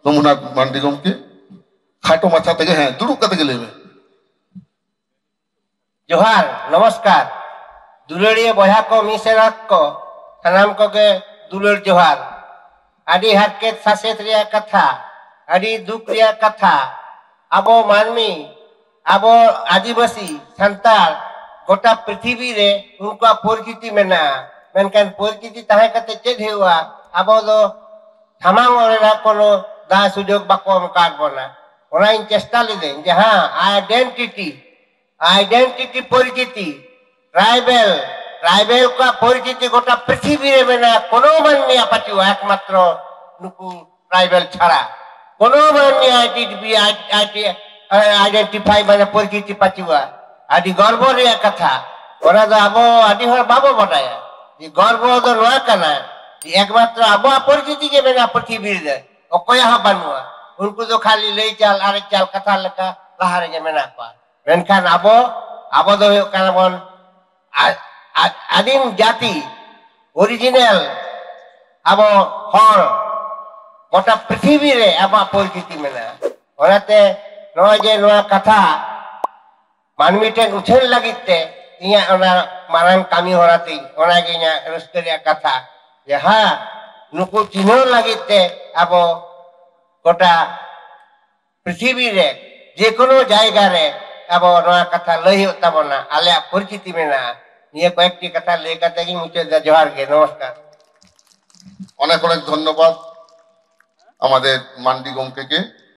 सोमनाथ मांडी गमके खाटो माछा तक हाँ दुड़ूब कते के लेबे जोहार नमस्कार दुलड़िया बहा को मिसेरात को सनाम को के दुलड़ जोहार आदि हरकेत सासेत रिया कथा आदि दुख रिया कथा आबो मानमी आबो आदिवासी संताल गोटा पृथ्वी रे उनका परिचिति मेना मेनकान परिचिति ताहे कते चेद हेवा आबो दो थामांग ओरेना कोनो दा सुजोग बाको मकाक बोना ओना इन चेष्टा लेदे जहां आइडेंटिटी परिचिति ट्राइबल का परिचिति गोटा पृथ्वी रे मेना कोनो माननी पाचुआ एकमात्र नुकु ट्राइबल छाड़ा कोनो माननी आइडेंटिफाई माने परिचिति पाचुआ आदि गर्व रे कथा ओना दो आबो आदि हर बाबो बताया ये गर्व दो नोआ कना एकमात्र आबो परिचिति के मेना पृथ्वी रे ओकोया हा बानुआ उनको तो खाली ले चाल आरे चाल कथा लका लहारे के मेना पा मेनखान आबो दो काना बन आदिम जाति ओरिजिनल आबो हर गोटा पृथ्वी रे आबो परिचिति मेना ओनाते नोआ जे नोआ कथा मानवी टेन उछल लगिते इया ओना मारान कामी होराती ओना के इया रस्करिया कथा जे हा नुकु चिन्ह लगिते आबो गोटा पृथ्वी रे जे कोनो जायगा रे आबो नोआ कथा लई होताबोना आले परिचिति मेना निये कयेकटी कथा लई कते कि मुचे जोहार गे नमस्कार अनेक अनेक धन्यवाद आमादेर मांडी गमके